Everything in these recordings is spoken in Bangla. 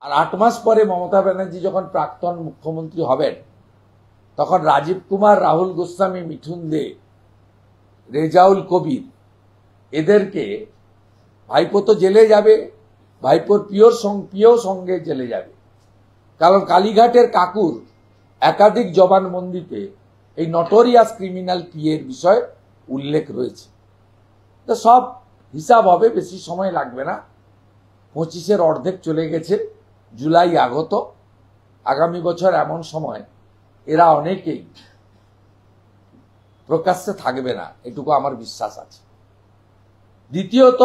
আর 8 মাস পরে মমতা ব্যানার্জি যখন প্রাক্তন মুখ্যমন্ত্রী হবেন তখন রাজীব কুমার, রাহুল গোস্বামী, মিঠুন দে, রেজাউল কবির এদেরকে ভাইপো তো জেলে যাবে, ভাইপোর পিও সঙ্গে জেলে যাবে। কারণ কালীঘাটের কাকুর একাধিক জবানবন্দিতে এই নটোরিয়াস ক্রিমিনাল পিএর বিষয়ে উল্লেখ রয়েছে। তো সব হিসাব হবে, বেশি সময় লাগবে না। 25-এর অর্ধেক চলে গেছে, জুলাই আগত। আগামী বছর এমন সময় এরা অনেকেই প্রকাশ্যে থাকবে না, এটুকু আমার বিশ্বাস আছে। দ্বিতীয়ত,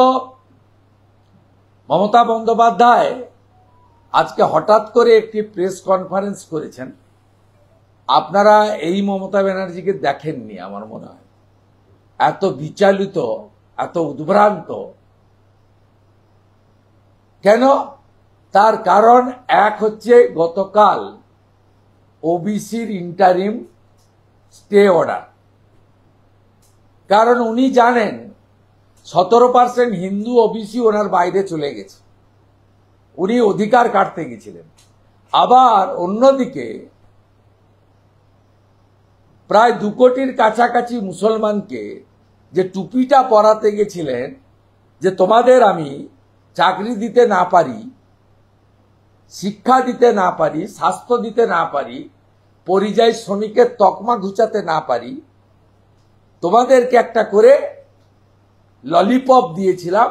মমতা বন্দ্যোপাধ্যায় আজকে হঠাৎ করে একটি প্রেস কনফারেন্স করেছেন। আপনারা এই মমতা ব্যানার্জিকে দেখেননি আমার মনে হয়, এত বিচলিত, এত উদ্ভ্রান্ত কেন? তার কারণ এক হচ্ছে গতকাল ওবিসির ইন্টারিম স্টে অর্ডার। কারণ উনি জানেন 17% হিন্দু ওবিসি ওনার বাইরে চলে গেছে, উনি অধিকার কাটতে গেছিলেন। আবার অন্যদিকে প্রায় 2 কোটির কাছাকাছি মুসলমানকে যে টুপিটা পরাতে গেছিলেন যে তোমাদের আমি চাকরি দিতে না পারি, শিক্ষা দিতে না পারি, স্বাস্থ্য দিতে না পারি, পরিযায়ী শ্রমিকের তকমা ঘুচাতে না পারি, তোমাদেরকে একটা করে ললিপপ দিয়েছিলাম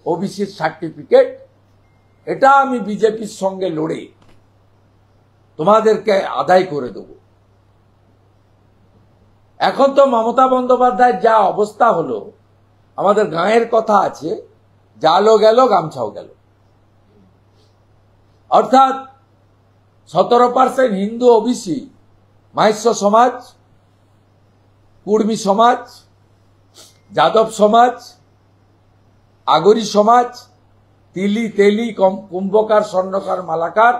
ওবিসির সার্টিফিকেট, এটা আমি বিজেপির সঙ্গে লড়ে তোমাদেরকে আদায় করে দেব। এখন তো মমতা বন্দ্যোপাধ্যায়ের যা অবস্থা হলো, আমাদের গাঁয়ের কথা আছে, জালও গেল গামছাও গেল। অর্থাৎ 17% হিন্দু ওবিসি, মাহিষ্য সমাজ, কুর্মী সমাজ, যাদব সমাজ, আগরী সমাজ, তিলি, তেলি, কুম্ভকার, স্বর্ণকার, মালাকার,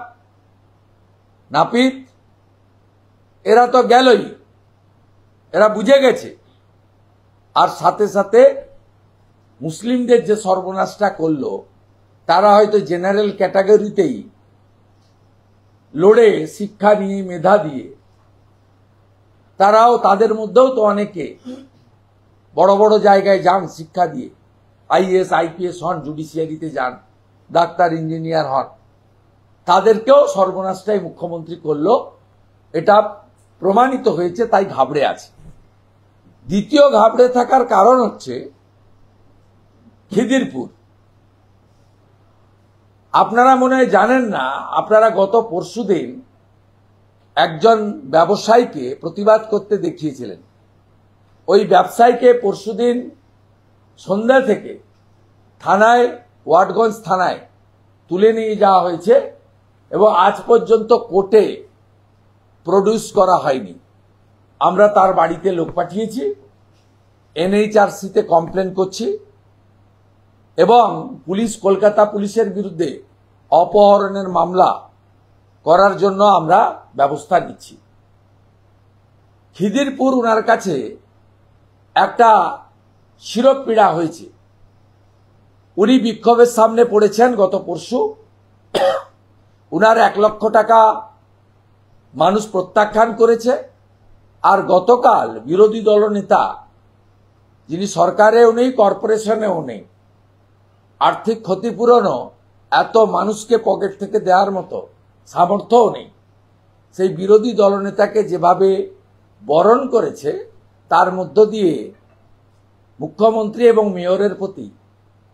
নাপিত, এরা তো গেলই, এরা বুঝে গেছে। আর সাথে সাথে মুসলিমদের যে সর্বনাশটা করলো, তারা হয়তো জেনারেল ক্যাটাগরিতেই লড়ে শিক্ষা নিয়ে, মেধা দিয়ে, তারাও, তাদের মধ্যেও তো অনেকে বড় বড় জায়গায় যান শিক্ষা দিয়ে, আইএস আইপিএস হন, জুডিশিয়ারিতে যান, ডাক্তার ইঞ্জিনিয়ার হন, তাদেরকেও সর্বনাশটাই মুখ্যমন্ত্রী করলো, এটা প্রমাণিত হয়েছে, তাই ঘাবড়ে আছে। দ্বিতীয় ঘাবড়ে থাকার কারণ হচ্ছে খিদিরপুর। আপনারা মনে হয় জানেন না, আপনারা গত পরশুদিন একজন ব্যবসায়ীকে প্রতিবাদ করতে দেখিয়েছিলেন। ওই ব্যবসায়ীকে পরশুদিন সন্ধ্যা থেকে থানায়, ওয়াটগঞ্জ থানায় তুলে নিয়ে যাওয়া হয়েছে এবং আজ পর্যন্ত কোর্টে প্রডিউস করা হয়নি। আমরা তার বাড়িতে লোক পাঠিয়েছি, এনএইচআরসিতে কমপ্লেন করছি এবং কলকাতা পুলিশের বিরুদ্ধে অপহরণের মামলা করার জন্য আমরা ব্যবস্থা নিচ্ছি। খিদিরপুর ওনার কাছে একটা শিরোপীড়া হয়েছে। উনি বিক্ষোভের সামনে পড়েছেন গত পরশু। উনার 1 লক্ষ টাকা মানুষ প্রত্যাখ্যান করেছে। আর গতকাল বিরোধী দলনেতা, যিনি সরকারেও নেই, কর্পোরেশনেও নেই, আর্থিক ক্ষতিপূরণও এত মানুষকে পকেট থেকে দেওয়ার মতো সামর্থ্যও নেই, সেই বিরোধী দলনেতাকে যেভাবে বরণ করেছে, তার মধ্য দিয়ে মুখ্যমন্ত্রী এবং মেয়রের প্রতি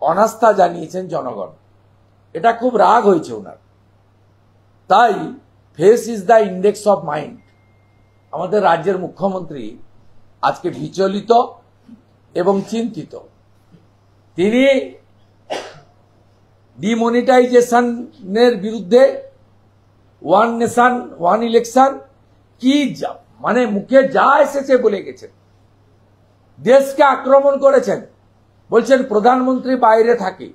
অনাস্থা জানিয়েছেন জনগণ। এটা খুব রাগ হয়েছে ওনার। তাই face is the index of mind. আমাদের রাজ্যের মুখ্যমন্ত্রী আজকে বিচলিত এবং চিন্তিত। তিনি ডিমনিটাইজেশনের বিরুদ্ধে, ওয়ান নেশন ওয়ান ইলেকশন, কি মানে মুখে যা এসেছে বলে গেছেন। দেশকে আক্রমণ করেছেন, বলছেন প্রধানমন্ত্রী বাইরে থাকে,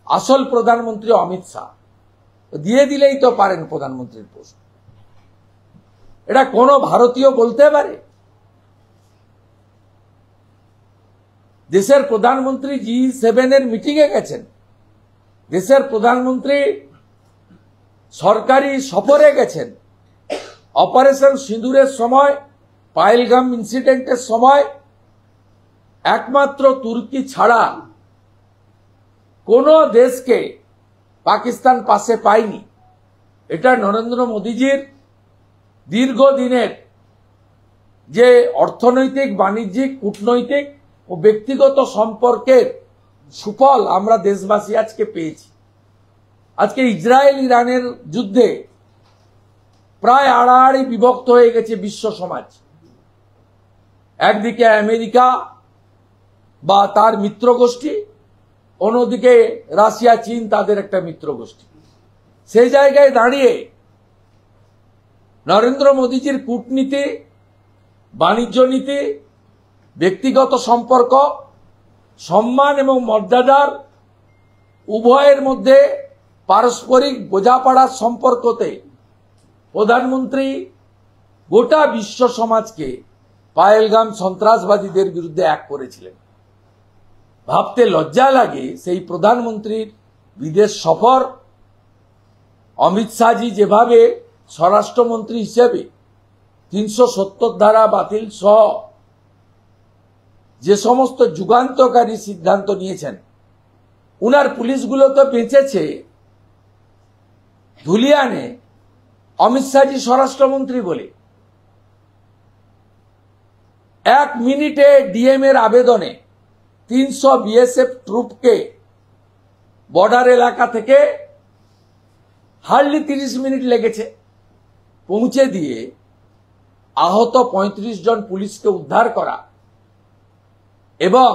আসল প্রধানমন্ত্রী অমিত শাহ। দিয়ে দিলেই তো পারেন প্রধানমন্ত্রীর পোস্ট। এটা কোন ভারতীয় বলতে পারে? দেশের প্রধানমন্ত্রী G7 এর মিটিংয়ে গেছেন, দেশের প্রধানমন্ত্রী সরকারি সফরে গেছেন। অপারেশন সিঁদুরের সময়, পাহেলগাম ইনসিডেন্টের সময় একমাত্র তুর্কি ছাড়া কোন দেশকে পাকিস্তান পাশে পায়নি। এটা নরেন্দ্র মোদীজির দীর্ঘদিনের যে অর্থনৈতিক, বাণিজ্যিক, কূটনৈতিক ও ব্যক্তিগত সম্পর্কের সুফল আমরা দেশবাসী আজকে পেয়েছি। আজকে ইসরায়েল ইরানের যুদ্ধে প্রায় আড়াআড়ি বিভক্ত হয়ে গেছে বিশ্ব সমাজ। একদিকে আমেরিকা বা তার মিত্র গোষ্ঠী, অন্যদিকে রাশিয়া, চীন তাদের একটা মিত্র গোষ্ঠী। সেই জায়গায় দাঁড়িয়ে নরেন্দ্র মোদীজির কূটনীতি, বাণিজ্য নীতি, ব্যক্তিগত সম্পর্ক, সম্মান এবং মর্যাদার উভয়ের মধ্যে পারস্পরিক বোঝাপড়ার সম্পর্কতে প্রধানমন্ত্রী গোটা বিশ্ব সমাজকে পাহেলগাম সন্ত্রাসবাদীদের বিরুদ্ধে এক করেছিলেন। ভাবতে লজ্জা লাগে সেই প্রধানমন্ত্রীর বিদেশ সফর, অমিত শাহজি যেভাবে স্বরাষ্ট্রমন্ত্রী হিসেবে 370 ধারা বাতিল সহ যে সমস্ত যুগান্তকারী সিদ্ধান্ত নিয়েছেন, উনার পুলিশগুলো তো বেঁচেছে ধুলিয়ানে অমিত শাহজি স্বরাষ্ট্রমন্ত্রী বলে। 1 মিনিটে ডিএম এর আবেদনে 300 বিএসএফ ট্রুপকে বর্ডার এলাকা থেকে হার্ডলি 30 মিনিট লেগেছে পৌঁছে দিয়ে আহত 35 জন পুলিশকে উদ্ধার করা এবং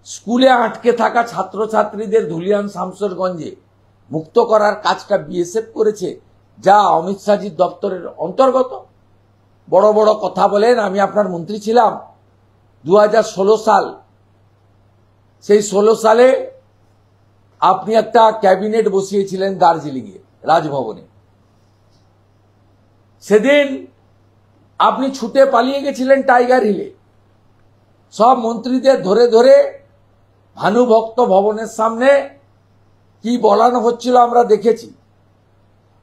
স্কুলে আটকে থাকা ছাত্রছাত্রীদের ধুলিয়ান শামসেরগঞ্জে মুক্ত করার কাজটা বিএসএফ করেছে, যা অমিত শাহজির দপ্তরের অন্তর্গত। বড় বড় কথা বলেন, আমি আপনার মন্ত্রী ছিলাম 2016 সাল। সেই 16 সালে আপনি একটা ক্যাবিনেট বসিয়েছিলেন দার্জিলিংয়ে রাজভবনে। সেদিন আপনি ছুটে পালিয়ে গেছিলেন টাইগার হিলে। সব মন্ত্রীদের ধরে ধরে ভানুভক্ত ভবনের সামনে কি বলানো হচ্ছিল আমরা দেখেছি।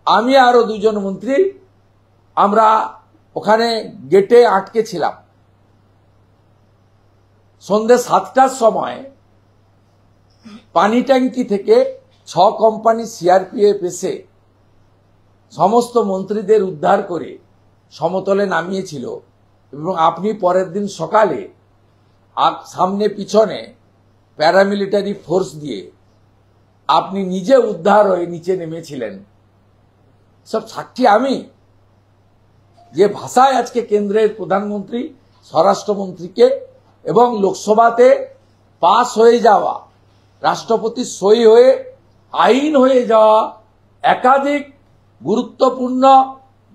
আমি আরো 2 জন মন্ত্রী আমরা ওখানে গেটে আটকে ছিলাম। সন্ধ্যে 7টার সময় পানি ট্যাঙ্কি থেকে 6 কোম্পানি সিআরপিএফ এসে সমস্ত মন্ত্রীদের উদ্ধার করে সমতলে নামিয়েছিল এবং আপনি পরের দিন সকালে সামনে পিছনে প্যারামিলিটারি ফোর্স দিয়ে আপনি নিজে উদ্ধার হয়ে নিচে নেমেছিলেন। সব সাক্ষী আমি। যে ভাষায় আজকে কেন্দ্রের প্রধানমন্ত্রী স্বরাষ্ট্রমন্ত্রীকে এবং লোকসভাতে পাস হয়ে যাওয়া, রাষ্ট্রপতির সই হয়ে আইন হয়ে যাওয়া একাধিক গুরুত্বপূর্ণ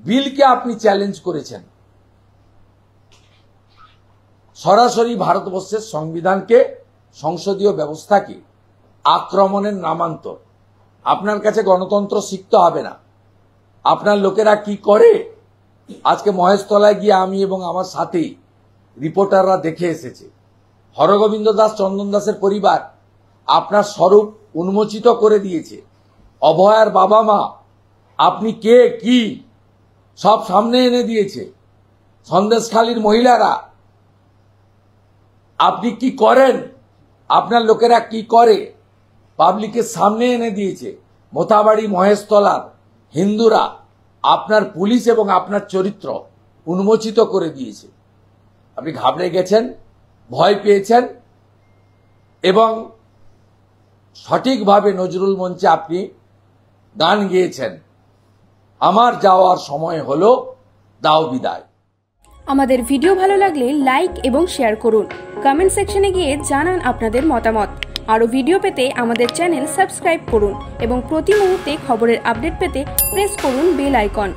বিলকে আপনি চ্যালেঞ্জ করেছেন, সরাসরি ভারতবর্ষের সংবিধানকে, সংসদীয় ব্যবস্থাকে আক্রমণের নামান্তর। আপনার কাছে গণতন্ত্র শিখতে হবে না। আপনার লোকেরা কি করে আজকে মহেশতলায় গিয়ে আমি এবং আমার সাথে রিপোর্টাররা দেখে এসেছে। হরগোবিন্দ দাস, চন্দন দাসের পরিবার আপনার স্বরূপ উন্মোচিত করে দিয়েছে। অভয়ার বাবা মা আপনি কে কি সব সামনে এনে দিয়েছে। সন্দেশখালীর মহিলারা আপনি কি করেন, আপনার লোকেরা কি করে পাবলিকের সামনে এনে দিয়েছে। মোথাবাড়ি, মহেশতলার হিন্দুরা আপনার পুলিশ এবং আপনার চরিত্র উন্মোচিত করে দিয়েছে। আপনি ঘাবড়ে গেছেন, ভয় পেয়েছেন এবং সঠিকভাবে নজরুল মঞ্চে আপনি গান গেয়েছেন, আমার যাওয়ার সময় হলো, দাও বিদায়। আমাদের ভিডিও ভালো লাগলে লাইক এবং শেয়ার করুন। কমেন্ট সেকশনে গিয়ে জানান আপনাদের মতামত। আরও ভিডিও পেতে আমাদের চ্যানেল সাবস্ক্রাইব করুন এবং প্রতি মুহূর্তে খবরের আপডেট পেতে প্রেস করুন বেল আইকন।